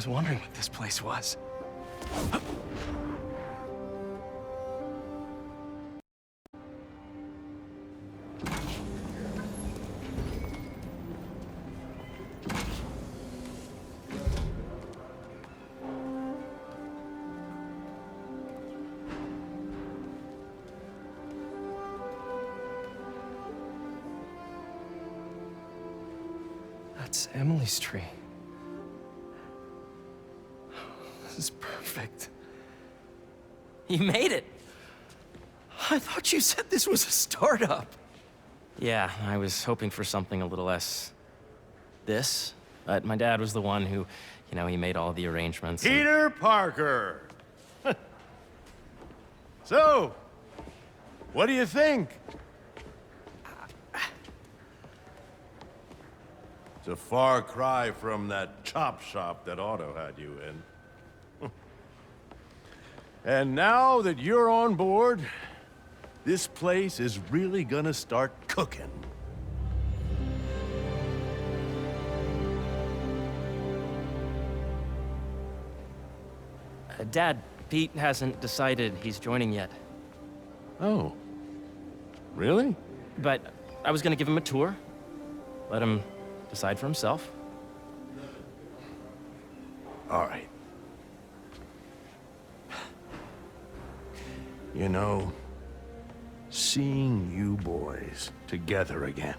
was wondering what this place was. That's Emily's tree. This is perfect. You made it! I thought you said this was a startup. Yeah, I was hoping for something a little less... this. But my dad was the one who, he made all the arrangements. Peter Parker! So, what do you think? It's a far cry from that chop shop that Otto had you in. And now that you're on board, this place is really gonna start cooking. Dad, Pete hasn't decided he's joining yet. Oh. Really? But I was gonna give him a tour. Let him decide for himself. All right. You know, seeing you boys together again.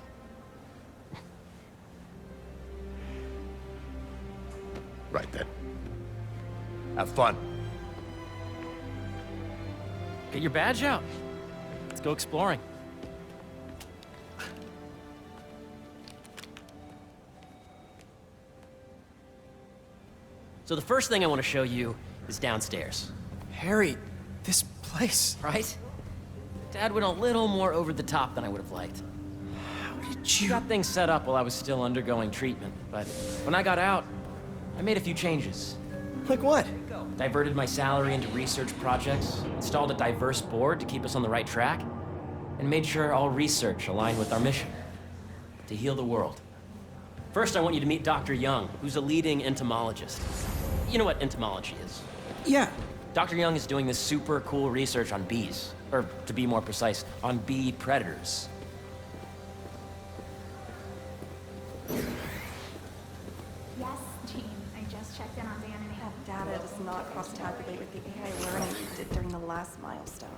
Right then. Have fun. Get your badge out. Let's go exploring. So the first thing I want to show you is downstairs. Harry, this place. Right? Dad went a little more over the top than I would have liked. How did He you... got things set up while I was still undergoing treatment, but when I got out, I made a few changes. Like what? Diverted my salary into research projects, installed a diverse board to keep us on the right track, and made sure all research aligned with our mission, to heal the world. First, I want you to meet Dr. Young, who's a leading entomologist. You know what entomology is? Yeah. Dr. Young is doing this super cool research on bees, or to be more precise, on bee predators. Yes, Jean. I just checked in on Dan and Anne. Data does not cross-tabulate with the AI learning you did during the last milestone.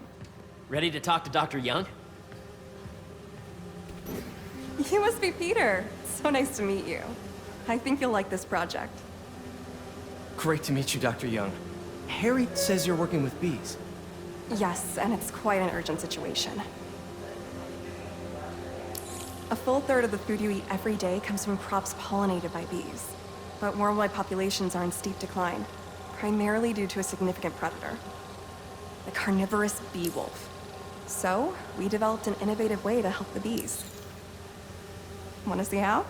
Ready to talk to Dr. Young? You must be Peter. So nice to meet you. I think you'll like this project. Great to meet you, Dr. Young. Harry says you're working with bees. Yes, and it's quite an urgent situation. A full third of the food you eat every day comes from crops pollinated by bees. But worldwide populations are in steep decline, primarily due to a significant predator, the carnivorous bee wolf. So, we developed an innovative way to help the bees. Want to see how?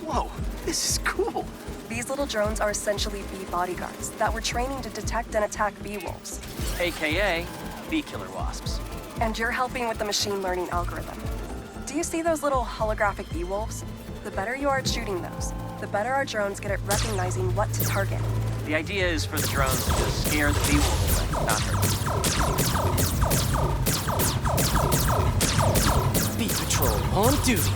Whoa, this is cool. These little drones are essentially bee bodyguards that we're training to detect and attack bee wolves. AKA bee killer wasps. And you're helping with the machine learning algorithm. Do you see those little holographic bee wolves? The better you are at shooting those, the better our drones get at recognizing what to target. The idea is for the drones to scare the bee wolf away, not hurt them. Bee Patrol on duty.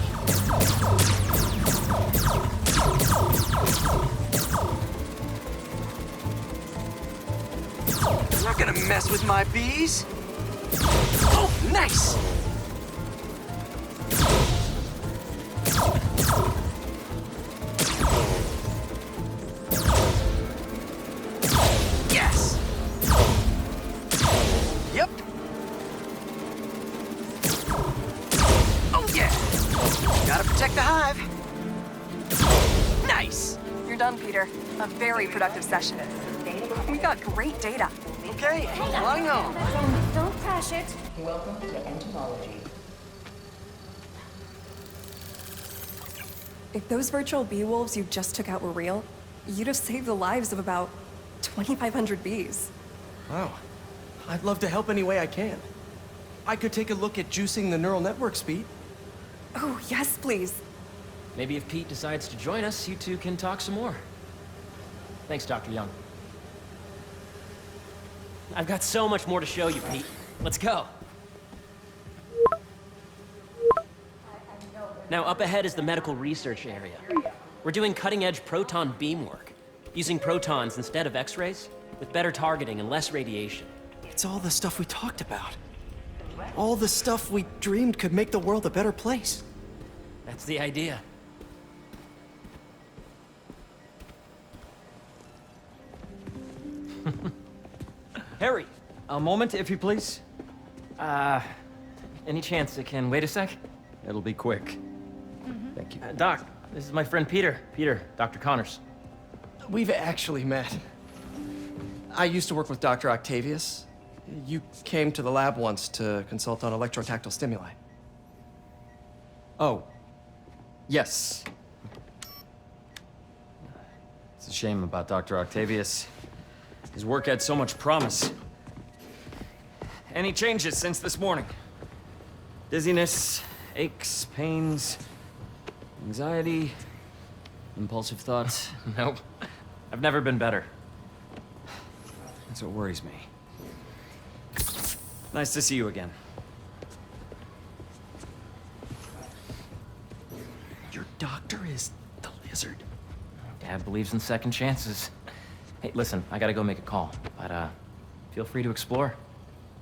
You're not gonna mess with my bees. Oh, nice! Yes! Yep. Oh, yeah! Gotta protect the hive. Nice! You're done, Peter. A very productive session. We got great data. Okay, flying on. Don't crash it. Welcome to entomology. If those virtual bee wolves you just took out were real, you'd have saved the lives of about 2,500 bees. Wow. I'd love to help any way I can. I could take a look at juicing the neural network speed. Oh, yes, please. Maybe if Pete decides to join us, you two can talk some more. Thanks, Dr. Young. I've got so much more to show you, Pete. Let's go. Now, up ahead is the medical research area. We're doing cutting-edge proton beam work, using protons instead of X-rays, with better targeting and less radiation. It's all the stuff we talked about. All the stuff we dreamed could make the world a better place. That's the idea. Harry, A moment, if you please. any chance it can wait a sec? It'll be quick. Thank you. Doc, this is my friend Peter. Peter, Dr. Connors. We've actually met. I used to work with Dr. Octavius. You came to the lab once to consult on electrotactile stimuli. Oh. Yes. It's a shame about Dr. Octavius. His work had so much promise. Any changes since this morning? Dizziness, aches, pains, anxiety, impulsive thoughts. Nope. I've never been better. That's what worries me. Nice to see you again. Your doctor is the lizard. Dad believes in second chances. Hey, listen, I gotta go make a call, but feel free to explore.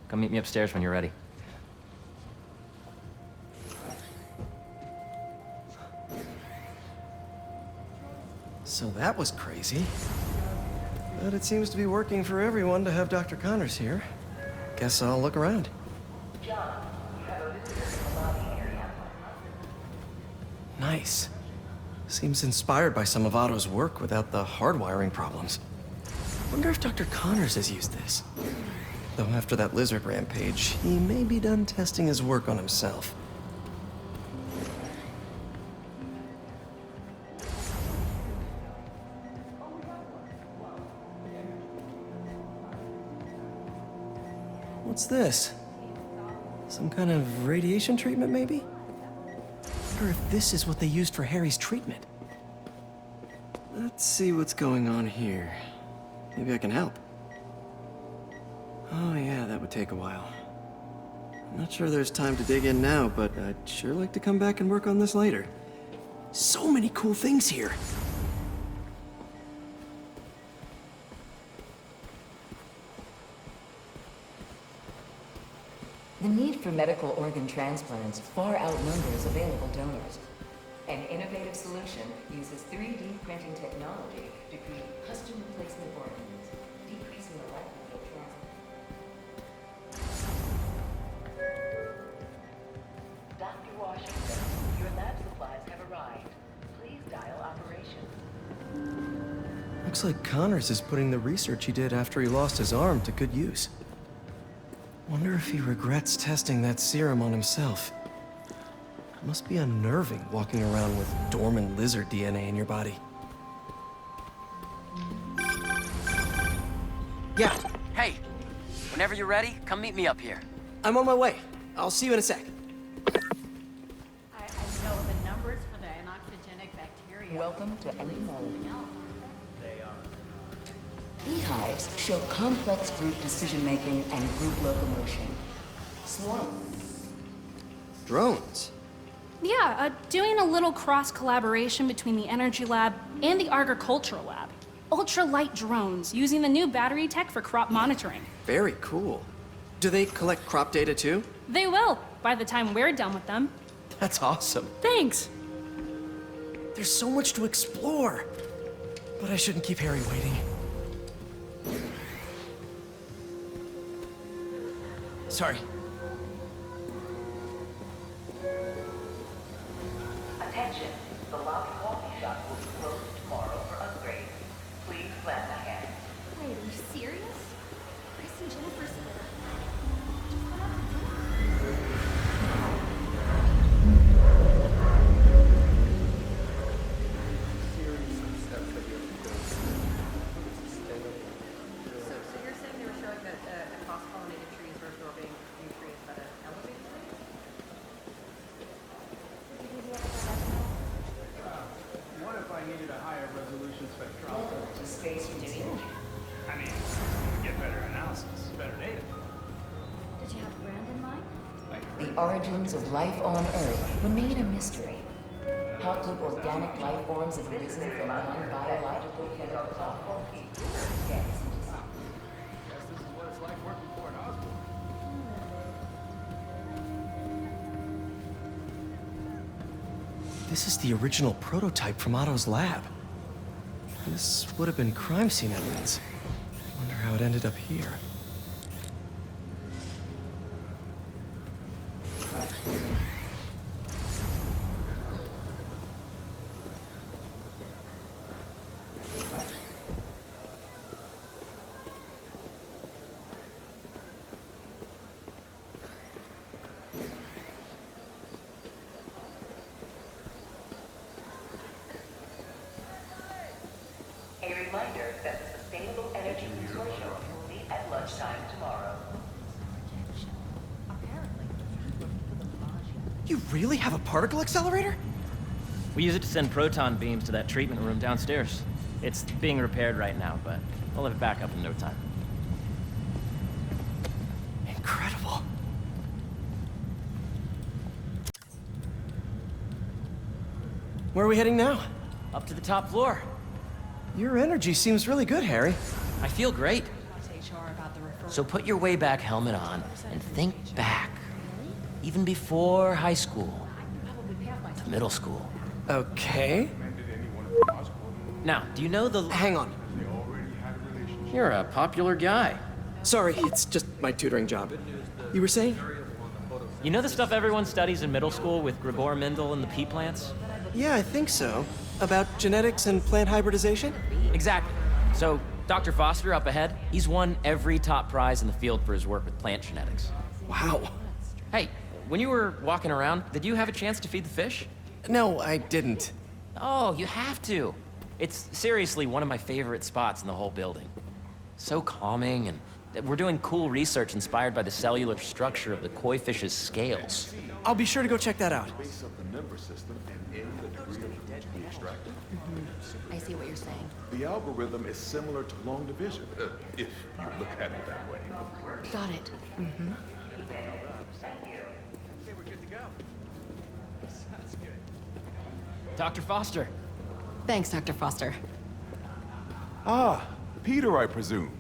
Come meet me upstairs when you're ready. So that was crazy. But it seems to be working for everyone to have Dr. Connors here. Guess I'll look around. Nice. Seems inspired by some of Otto's work without the hardwiring problems. Wonder if Dr. Connors has used this. Though after that lizard rampage, he may be done testing his work on himself. What's this? Some kind of radiation treatment, maybe? Wonder if this is what they used for Harry's treatment. Let's see what's going on here. Maybe I can help. Oh yeah, that would take a while. I'm not sure there's time to dig in now, but I'd sure like to come back and work on this later. So many cool things here. The need for medical organ transplants far outnumbers available donors. An innovative solution uses 3D printing technology to create custom replacement organs, decreasing the likelihood of transplant. Dr. Washington, your lab supplies have arrived. Please dial operations. Looks like Connors is putting the research he did after he lost his arm to good use. Wonder if he regrets testing that serum on himself. It must be unnerving walking around with dormant lizard DNA in your body. Yeah, Hey, whenever you're ready, come meet me up here. I'm on my way. I'll see you in a sec. I know the numbers for the anoxygenic bacteria. Welcome to entomology. Beehives show complex group decision-making and group locomotion. Swarm. Drones. Yeah, doing a little cross-collaboration between the Energy Lab and the Agricultural Lab. Ultra-light drones using the new battery tech for crop monitoring. Very cool. Do they collect crop data too? They will, by the time we're done with them. That's awesome. Thanks. There's so much to explore. But I shouldn't keep Harry waiting. Sorry. Attention, the lobby coffee shop will be closed tomorrow for upgrades. Please plan ahead. Wait, are you serious? Chris and Jennifer's... So you're saying they were showing that cross-pollinated trees were absorbing nutrients at an elevated rate? Welcome to Space Museum. I mean, get better analysis, better data. Did you have a brand in mind? The origins of life on Earth remain a mystery. How could organic life forms have arisen from non-biological chemical gas? This is the original prototype from Otto's lab. This would have been crime scene evidence. Wonder how it ended up here. A reminder that the Sustainable Energy Consortium will meet at lunchtime tomorrow. You really have a particle accelerator? We use it to send proton beams to that treatment room downstairs. It's being repaired right now, but we'll have it back up in no time. Incredible. Where are we heading now? Up to the top floor. Your energy seems really good, Harry. I feel great. So put your way back helmet on and think back. Even before high school. To middle school. Okay. Now, do you know the... Hang on. You're a popular guy. Sorry, it's just my tutoring job. You were saying? You know the stuff everyone studies in middle school with Gregor Mendel and the pea plants? Yeah, I think so. About genetics and plant hybridization? Exactly. So, Dr. Foster up ahead, he's won every top prize in the field for his work with plant genetics. Wow. Hey, when you were walking around, did you have a chance to feed the fish? No, I didn't. Oh, you have to. It's seriously one of my favorite spots in the whole building. So calming, and we're doing cool research inspired by the cellular structure of the koi fish's scales. I'll be sure to go check that out. I see what you're saying. The algorithm is similar to long division, if you look at it that way. Got it. Mm-hmm. Dr. Foster. Thanks, Dr. Foster. Ah, Peter, I presume.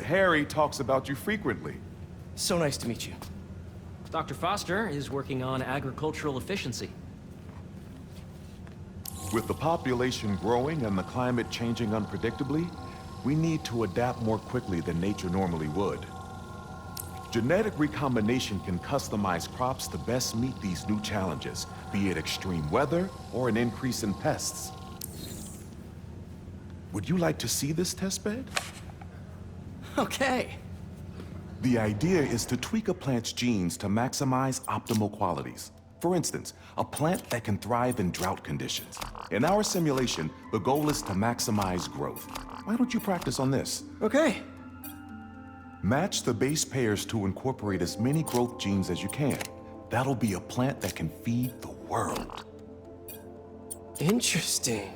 Harry talks about you frequently. So nice to meet you. Dr. Foster is working on agricultural efficiency. With the population growing and the climate changing unpredictably, we need to adapt more quickly than nature normally would. Genetic recombination can customize crops to best meet these new challenges, be it extreme weather or an increase in pests. Would you like to see this testbed? Okay. The idea is to tweak a plant's genes to maximize optimal qualities. For instance, a plant that can thrive in drought conditions. In our simulation, the goal is to maximize growth. Why don't you practice on this? Okay. Match the base pairs to incorporate as many growth genes as you can. That'll be a plant that can feed the world. Interesting.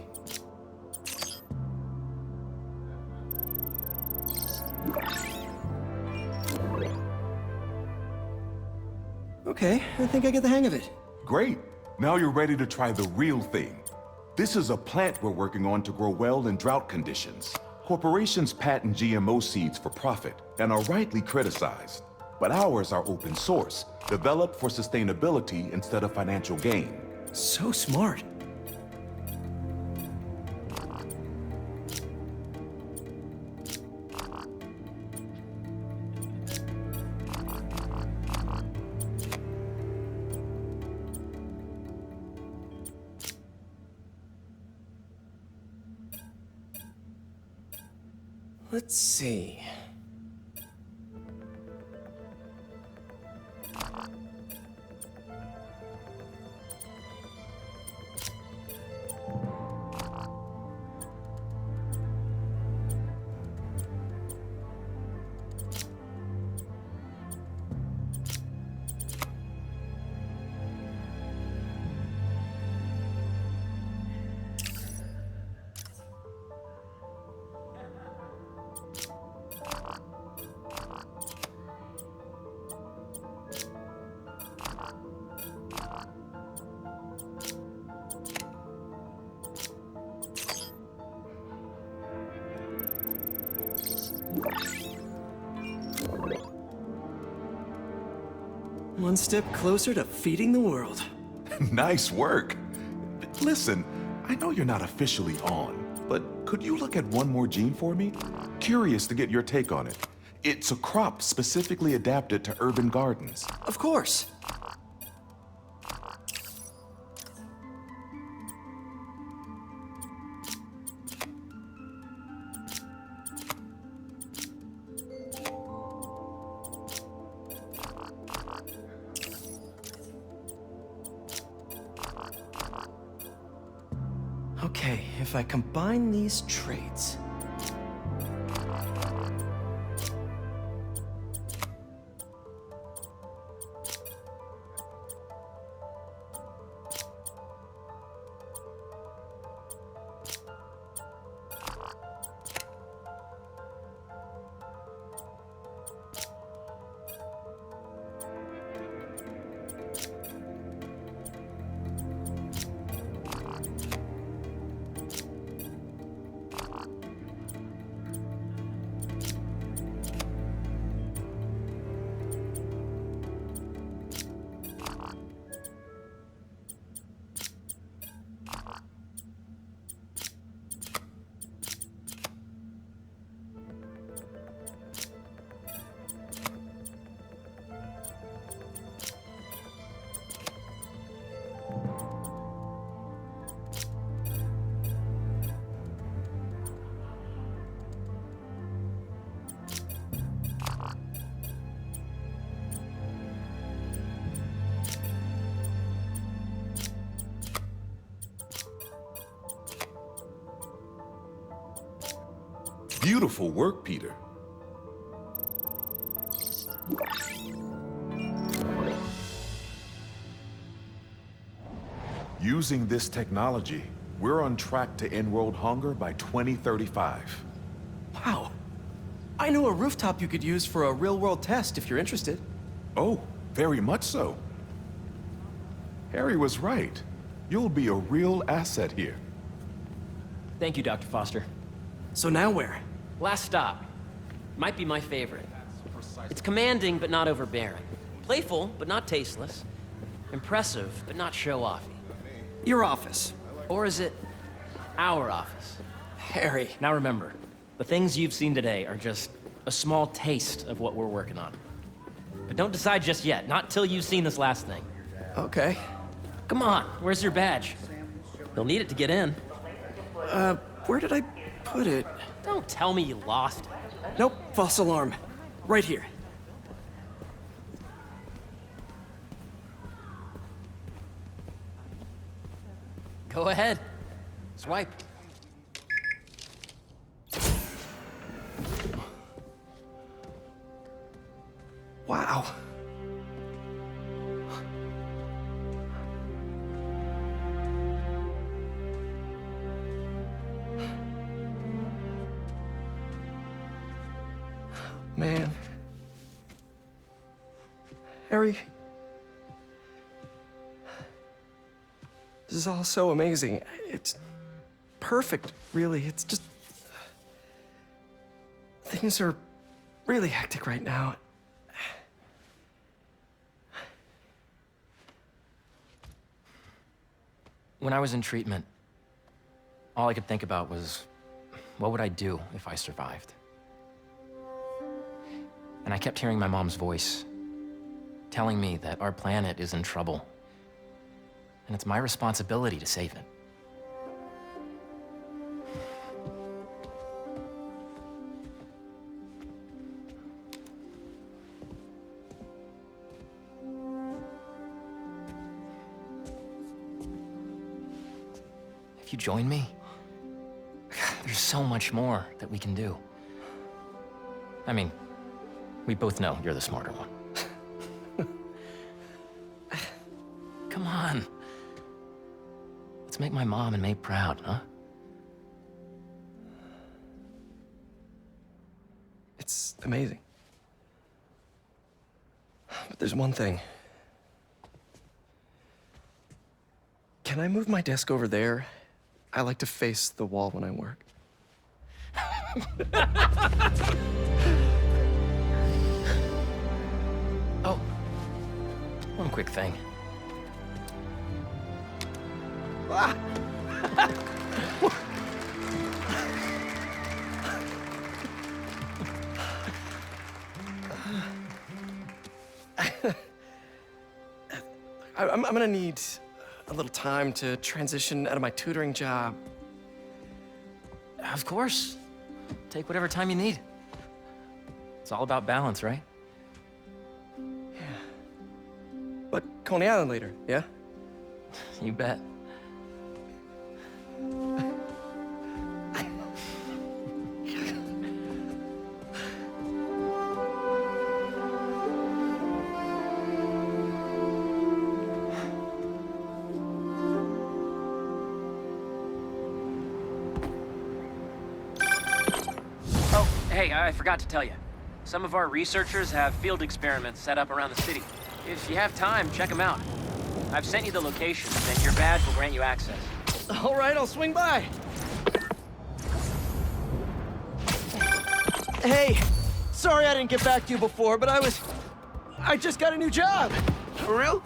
Okay, I think I get the hang of it. Great. Now you're ready to try the real thing. This is a plant we're working on to grow well in drought conditions. Corporations patent GMO seeds for profit and are rightly criticized. But ours are open source, developed for sustainability instead of financial gain. So smart. Let's see. One step closer to feeding the world. Nice work. Listen, I know you're not officially on, but could you look at one more gene for me? Curious to get your take on it. It's a crop specifically adapted to urban gardens. Of course. Okay, if I combine these traits... Beautiful work, Peter. Using this technology, we're on track to end world hunger by 2035. Wow. I know a rooftop you could use for a real-world test if you're interested. Oh, very much so. Harry was right. You'll be a real asset here. Thank you, Dr. Foster. So now where? Last stop. Might be my favorite. It's commanding, but not overbearing. Playful, but not tasteless. Impressive, but not show-offy. Your office. Or is it our office? Harry. Now remember, the things you've seen today are just a small taste of what we're working on. But don't decide just yet, not till you've seen this last thing. Okay. Come on, where's your badge? You'll need it to get in. Where did I put it? Don't tell me you lost it. Nope, false alarm. Right here. Go ahead. Swipe. Wow. Man. Harry. This is all so amazing. It's perfect, really. It's just... Things are really hectic right now. When I was in treatment, all I could think about was, what would I do if I survived? And I kept hearing my mom's voice, telling me that our planet is in trouble, and it's my responsibility to save it. If you join me, there's so much more that we can do. I mean, we both know you're the smarter one. Come on. Let's make my mom and May proud, huh? It's amazing. But there's one thing. Can I move my desk over there? I like to face the wall when I work. Oh, one quick thing. I'm gonna need a little time to transition out of my tutoring job. Of course. Take whatever time you need. It's all about balance, right? But Coney Island later, yeah? You bet. Hey, I forgot to tell you. Some of our researchers have field experiments set up around the city. If you have time, check them out. I've sent you the locations, and your badge will grant you access. All right, I'll swing by. Hey, sorry I didn't get back to you before, but I just got a new job. For real?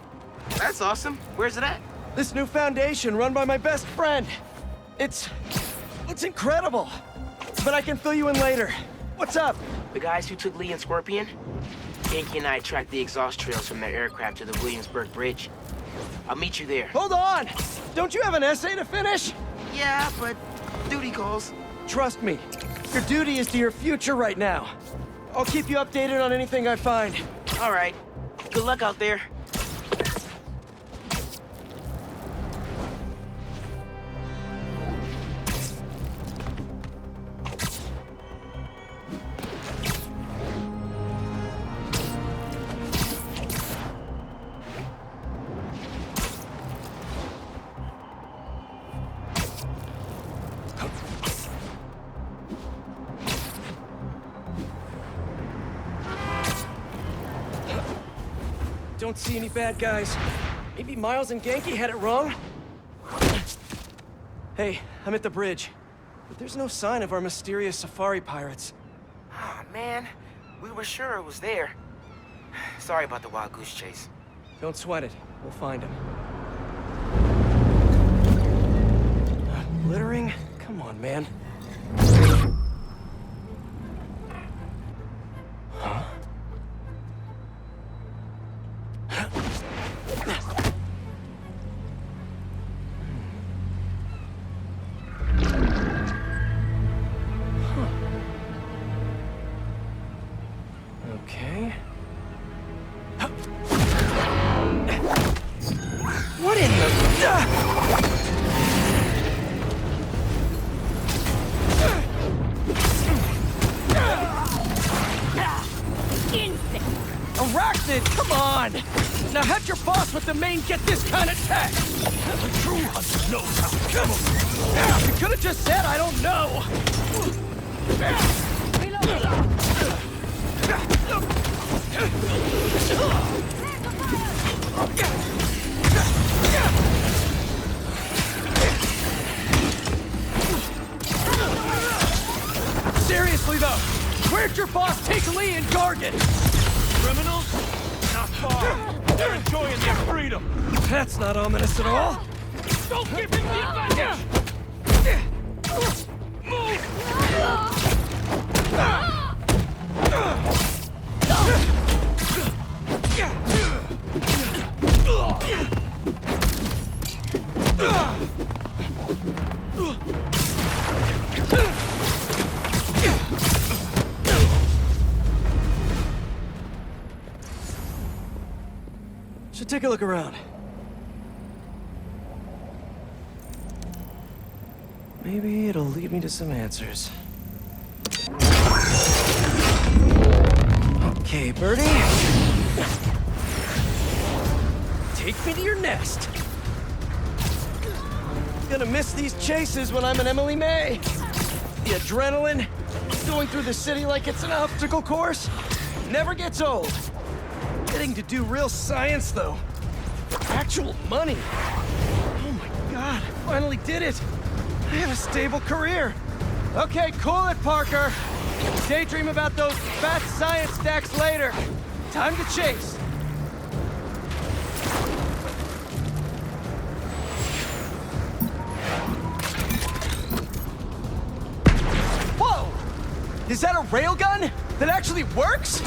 That's awesome. Where's it at? This new foundation run by my best friend. It's incredible. But I can fill you in later. What's up? The guys who took Lee and Scorpion? Yankee and I tracked the exhaust trails from their aircraft to the Williamsburg Bridge. I'll meet you there. Hold on! Don't you have an essay to finish? Yeah, but duty calls. Trust me, your duty is to your future right now. I'll keep you updated on anything I find. All right. Good luck out there. Don't see any bad guys. Maybe Miles and Genki had it wrong? Hey, I'm at the bridge. But there's no sign of our mysterious safari pirates. Oh, man. We were sure it was there. Sorry about the wild goose chase. Don't sweat it. We'll find him. Littering? Come on, man. Huh? Okay. What in the... Arachnid, come on! Now have your boss with the main get this kind of tech! The true hunter knows how to kill him! You could have just said I don't know! Seriously though, where'd your boss take Lee and Gargan? Criminals? Not far. They're enjoying their freedom. That's not ominous at all. Don't give him the advantage! Should take a look around. Maybe it'll lead me to some answers. Okay, Birdie. Take me to your nest. Gonna miss these chases when I'm an Emily May. The adrenaline, going through the city like it's an obstacle course, never gets old. Getting to do real science, though. For actual money. Oh my God, finally did it. I have a stable career. Okay, cool it, Parker. Daydream about those fat science stacks later. Time to chase. Whoa! Is that a railgun that actually works?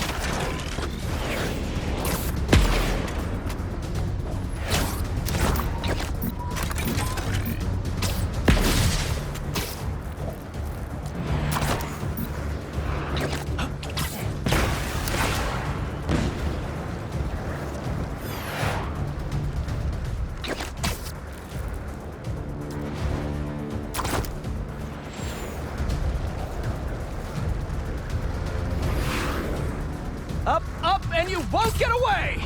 Up, up, and you won't get away!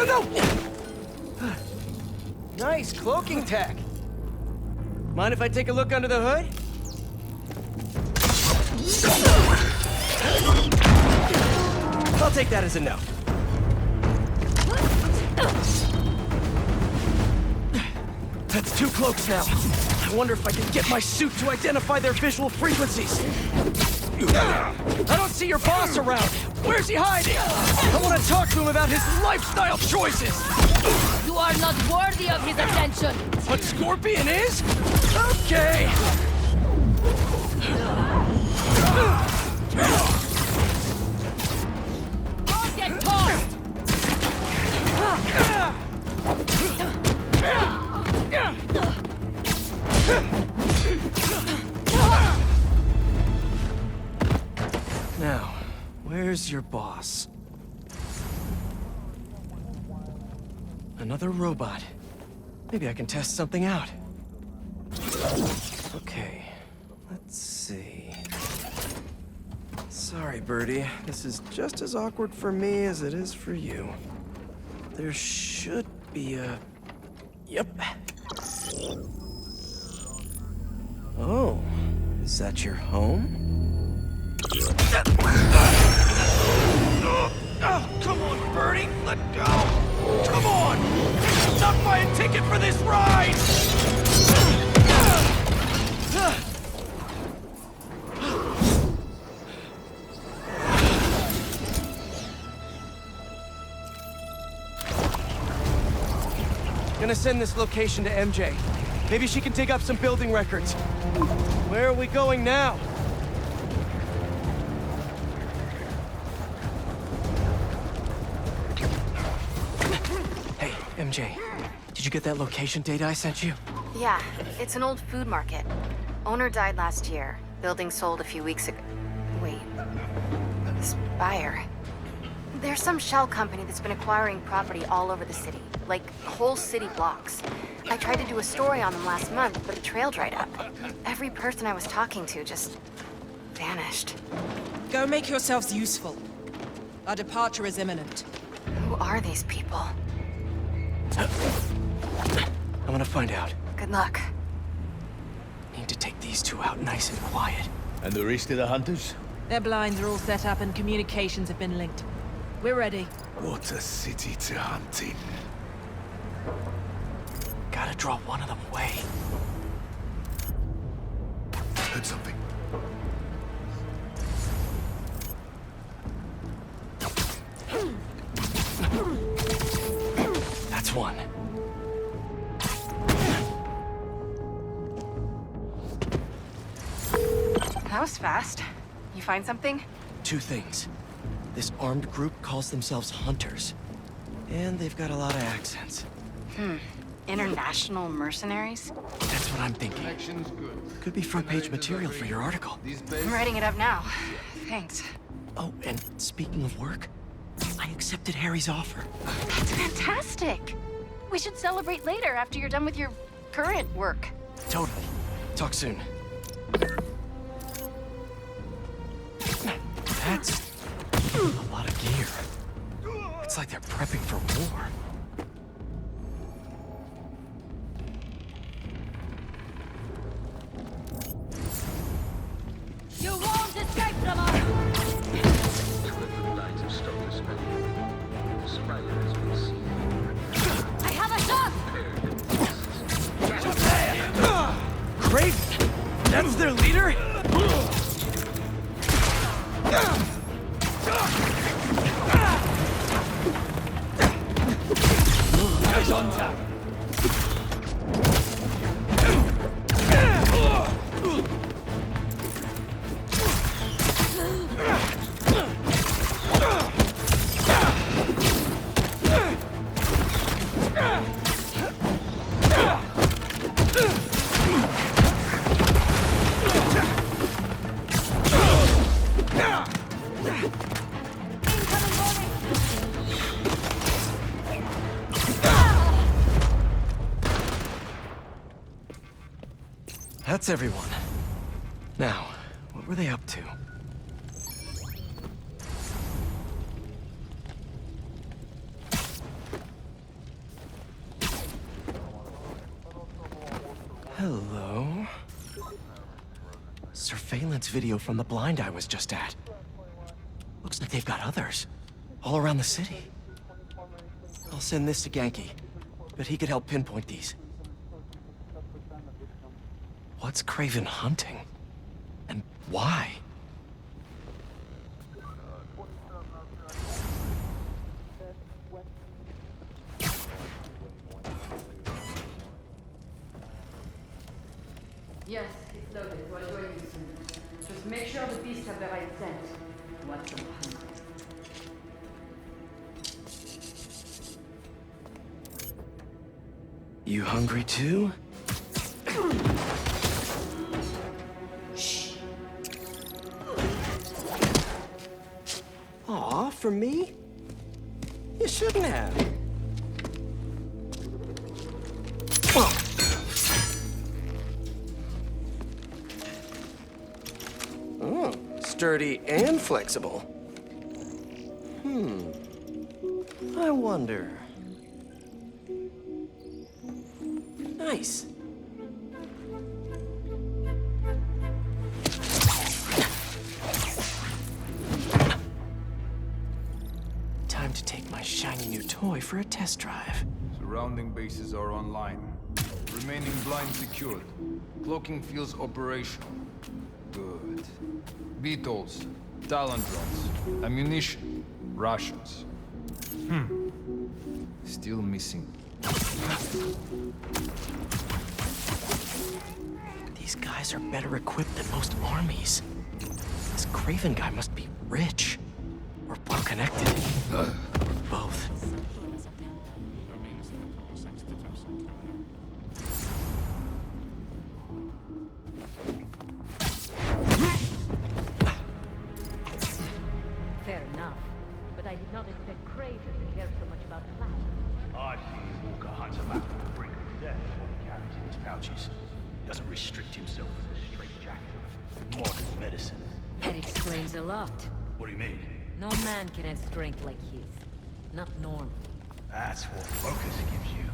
No! Nice cloaking tech. Mind if I take a look under the hood? I'll take that as a no. That's 2 cloaks now. I wonder if I can get my suit to identify their visual frequencies. I don't see your boss around. Where's he hiding? I want to talk to him about his lifestyle choices. You are not worthy of his attention. But Scorpion is? Okay. Don't get caught! Now, where's your boss? Another robot. Maybe I can test something out. Okay, let's see. Sorry, Birdie. This is just as awkward for me as it is for you. There should be a... Yep. Oh, is that your home? Oh, come on, Birdie! Let go! Come on! Not buy a ticket for this ride! Gonna send this location to MJ. Maybe she can dig up some building records. Where are we going now? Hey, MJ. Did you get that location data I sent you? Yeah, it's an old food market. Owner died last year. Building sold a few weeks ago. Wait. Spire. There's some shell company that's been acquiring property all over the city. Like, whole city blocks. I tried to do a story on them last month, but the trail dried up. Every person I was talking to just... vanished. Go make yourselves useful. Our departure is imminent. Who are these people? I'm gonna find out. Good luck. Need to take these 2 out nice and quiet. And the rest of the hunters? Their blinds are all set up and communications have been linked. We're ready. What a city to hunt in. Gotta draw one of them away. Heard something. That's one. That was fast. You find something? 2 things. This armed group calls themselves Hunters. And they've got a lot of accents. International mercenaries? That's what I'm thinking. Could be front-page material for your article. I'm writing it up now. Thanks. Oh, and speaking of work, I accepted Harry's offer. That's fantastic! We should celebrate later after you're done with your current work. Totally. Talk soon. That's a lot of gear. It's like they're prepping for war. You won't That's everyone. Now, what were they up to? Hello? Surveillance video from the blind I was just at. Looks like they've got others. All around the city. I'll send this to Genki. But he could help pinpoint these. What's Kraven hunting? And why? Yes, it's loaded. We'll join you soon. Just make sure the beasts have the right scent. Watch them hungry. You hungry too? Aw, for me? You shouldn't have. Oh, sturdy and flexible. I wonder. Nice. Time to take my shiny new toy for a test drive. Surrounding bases are online. Remaining blind secured. Cloaking fields operational. Good. Beetles, Talon drones, ammunition, rations. Still missing. These guys are better equipped than most armies. This Kraven guy must be rich. Or well-connected. Or both. Fair enough. But I did not expect Kraven to care so much about Flash. I see Walker hunts a map of the brink of death what he carries in his pouches. He doesn't restrict himself with a straight jacket. Modern medicine. That explains a lot. What do you mean? No man can have strength like his. Not normal. That's what focus gives you.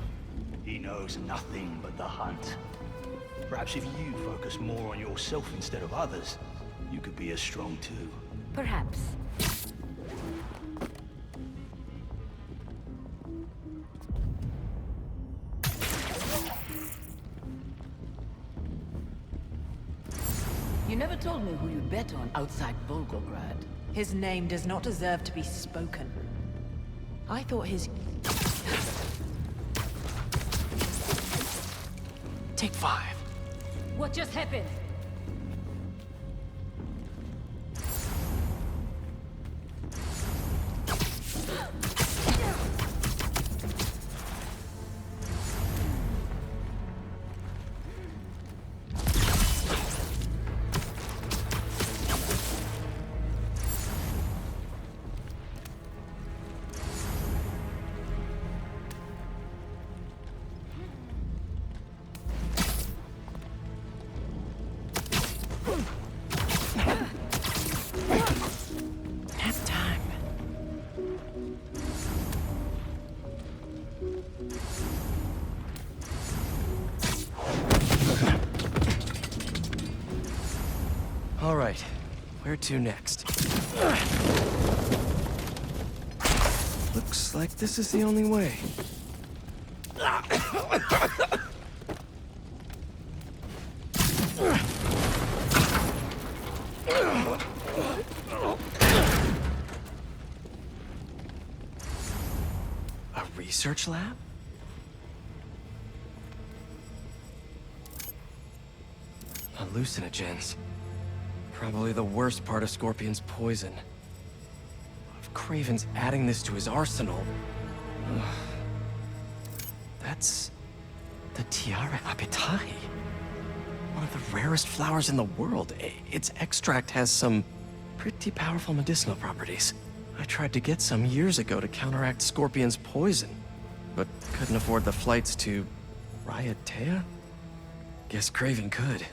He knows nothing but the hunt. Perhaps if you focus more on yourself instead of others, you could be as strong too. Perhaps. You never told me who you bet on outside Volgograd. His name does not deserve to be spoken. I thought his... Take 5. What just happened? All right, where to next? Looks like this is the only way. A research lab? Hallucinogens. Probably the worst part of Scorpion's poison. If Kraven's adding this to his arsenal... That's... the Tiara Apetae. One of the rarest flowers in the world. Its extract has some pretty powerful medicinal properties. I tried to get some years ago to counteract Scorpion's poison, but couldn't afford the flights to... Raiatea? Guess Kraven could.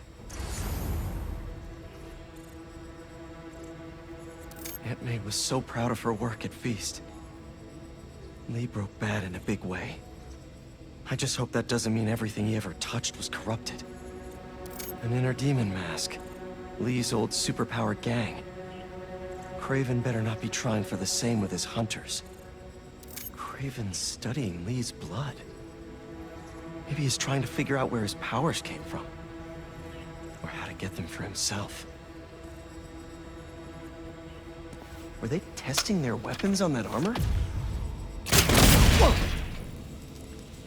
Aunt May was so proud of her work at Feast. Lee broke bad in a big way. I just hope that doesn't mean everything he ever touched was corrupted. An inner demon mask. Lee's old superpowered gang. Kraven better not be trying for the same with his hunters. Kraven's studying Lee's blood. Maybe he's trying to figure out where his powers came from. Or how to get them for himself. Were they testing their weapons on that armor? Whoa!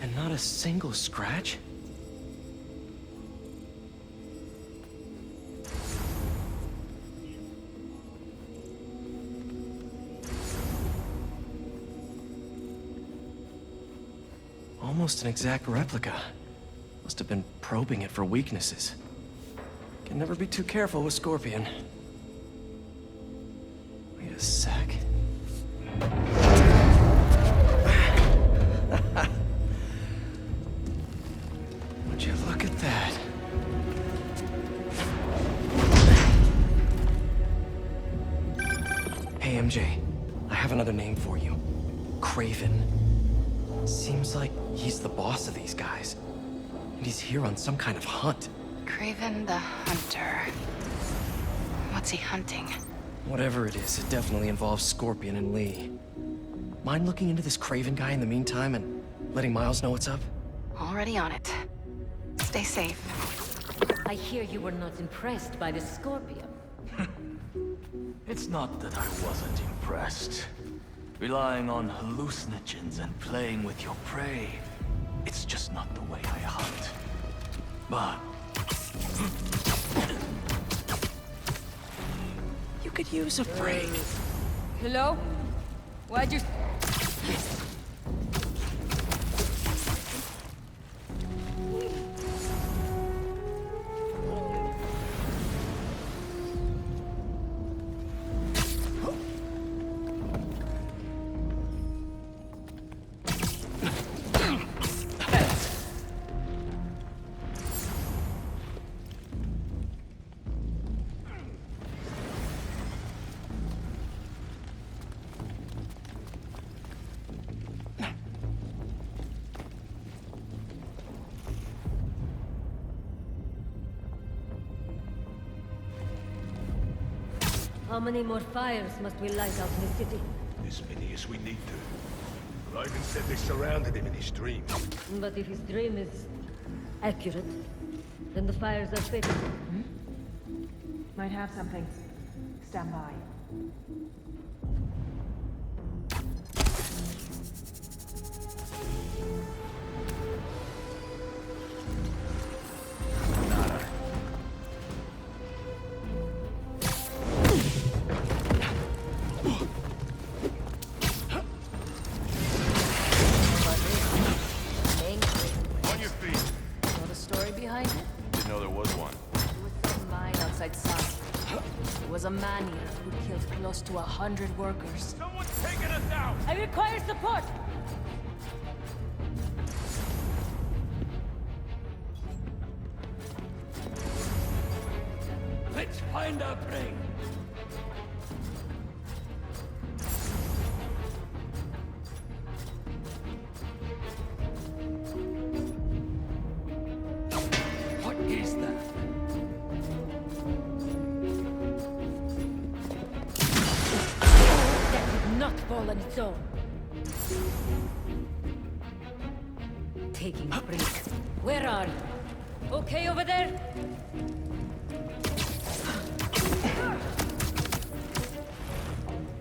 And not a single scratch? Almost an exact replica. Must have been probing it for weaknesses. Can never be too careful with Scorpion. Wait a sec. Would you look at that? Hey, MJ. I have another name for you. Kraven. Seems like he's the boss of these guys. And he's here on some kind of hunt. Kraven the Hunter. What's he hunting? Whatever it is, it definitely involves Scorpion and Lee. Mind looking into this Kraven guy in the meantime and letting Miles know what's up? Already on it. Stay safe. I hear you were not impressed by the Scorpion. It's not that I wasn't impressed. Relying on hallucinogens and playing with your prey, it's just not the way I hunt. But... you could use a break. Hello? Why'd you... How many more fires must we light out in the city? As many as we need to. Kraven said they surrounded him in his dream. But if his dream is accurate, then the fires are fatal. Might have something. Stand by. A man-eater who killed close to 100 workers. Someone's taking us out! I require support! Let's find our prey. What is that? Not fall on its own. Taking a break. Where are you? Okay over there?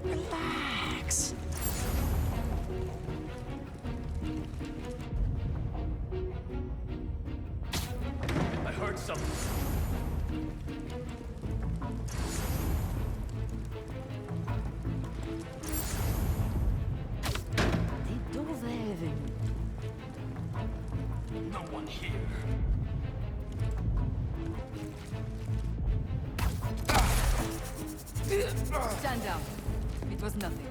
Relax. I heard something. No one here. Stand down. It was nothing.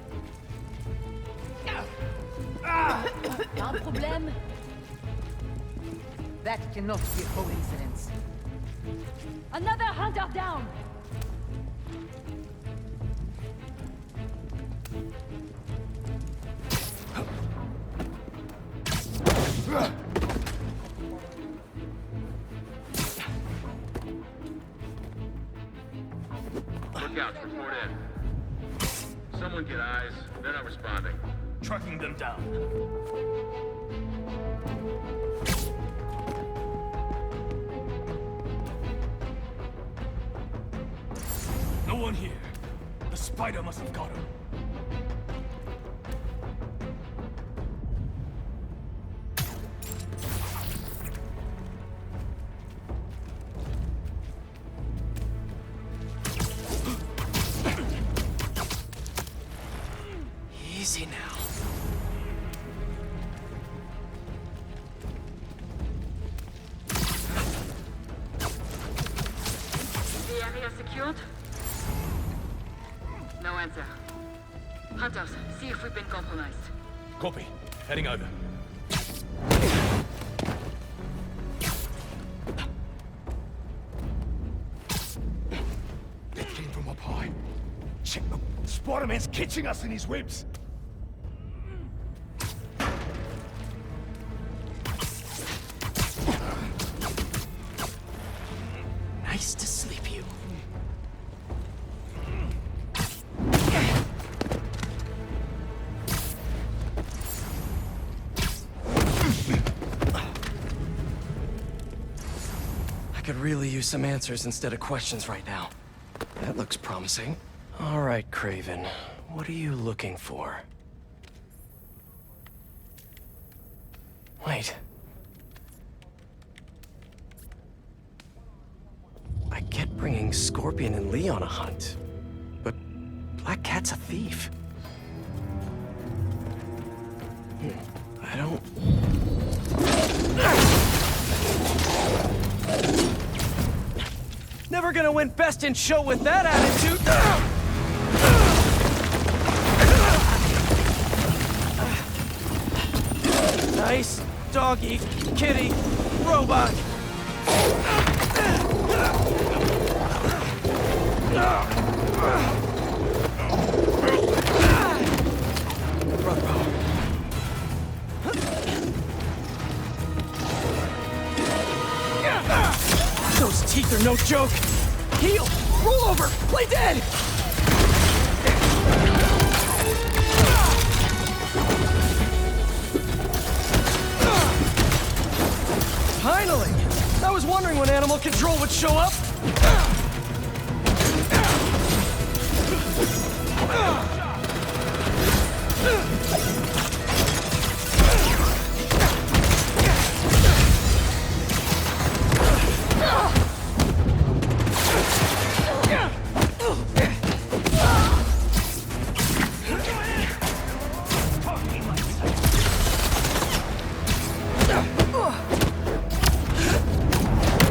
No problem. That cannot be a coincidence. Another hunter down! someone get eyes? They're not responding. Tracking them down. No one here. The spider must have got him. Easy now. The area secured? No answer. Hunters, see if we've been compromised. Copy. Heading over. They came from up high. Check the Spider-Man's catching us in his webs. Nice to sleep, you. I could really use some answers instead of questions right now. That looks promising. All right, Kraven. What are you looking for? Wait. I get bringing Scorpion and Lee on a hunt, but Black Cat's a thief. I don't... Never gonna win Best in Show with that attitude! Nice doggy, kitty, robot! Those teeth are no joke! Heal! Roll over! Play dead! Finally! I was wondering when animal control would show up!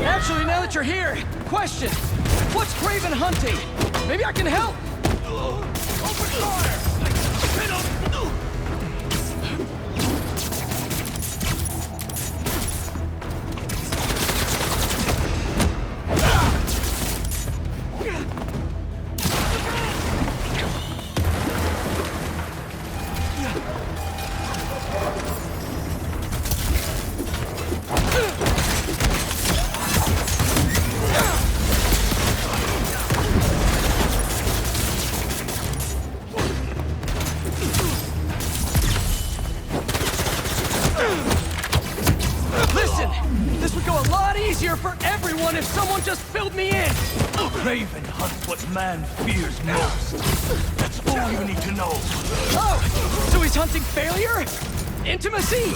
Actually, now that you're here, question. What's Kraven hunting? Maybe I can help! Open fire! Hit him! For everyone if someone just filled me in! Kraven hunts what man fears most. That's all you need to know. Oh! So he's hunting failure? Intimacy?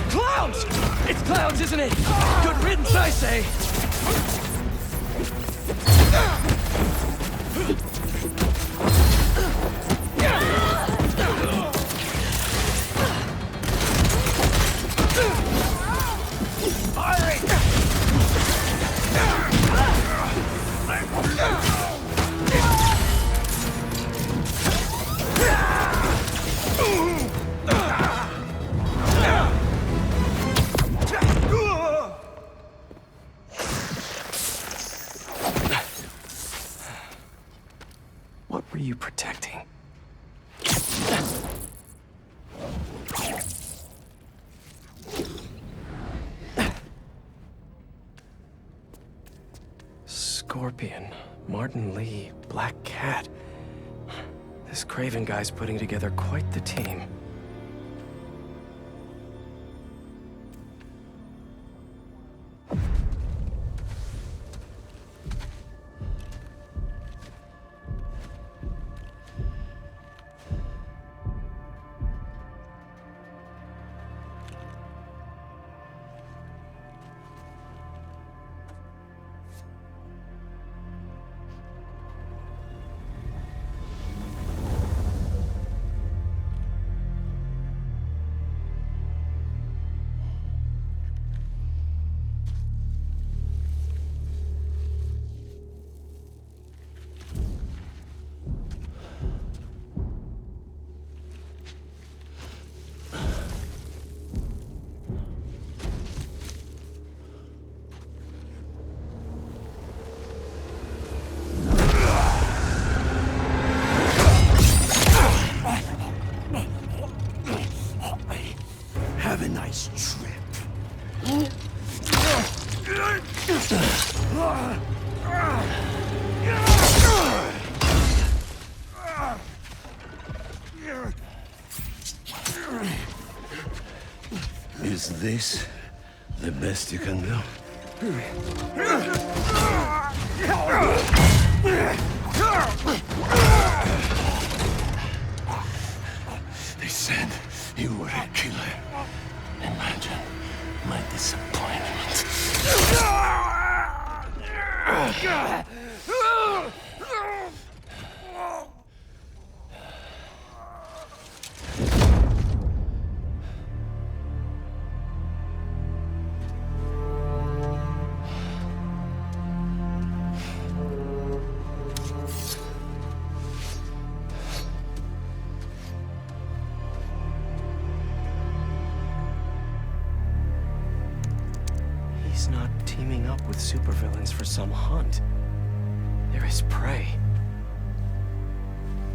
Clowns! It's clowns, isn't it? Good riddance, I say! What were you protecting? Scorpion, Martin Lee, Black Cat. This Kraven guy's putting together quite the team. Have a nice trip. Is this the best you can do? They said you were a killer. Imagine my disappointment. He's not teaming up with supervillains for some hunt. There is prey.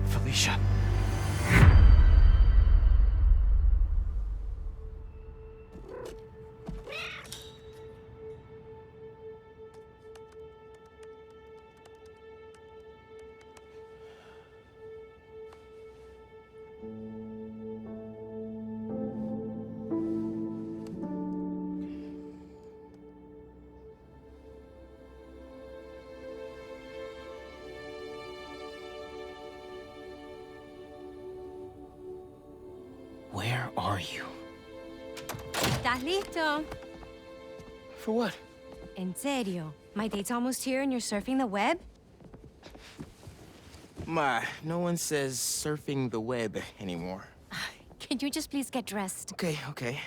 Felicia. Where are you? ¿Estás listo? For what? En serio? My date's almost here and you're surfing the web? Ma, no one says surfing the web anymore. Can you just please get dressed? Okay, okay.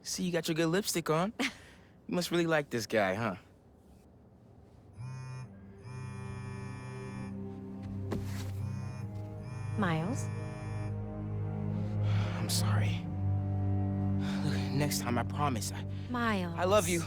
See, you got your good lipstick on. You must really like this guy, huh? Miles? I'm sorry. Look, next time, I promise. Miles. I love you.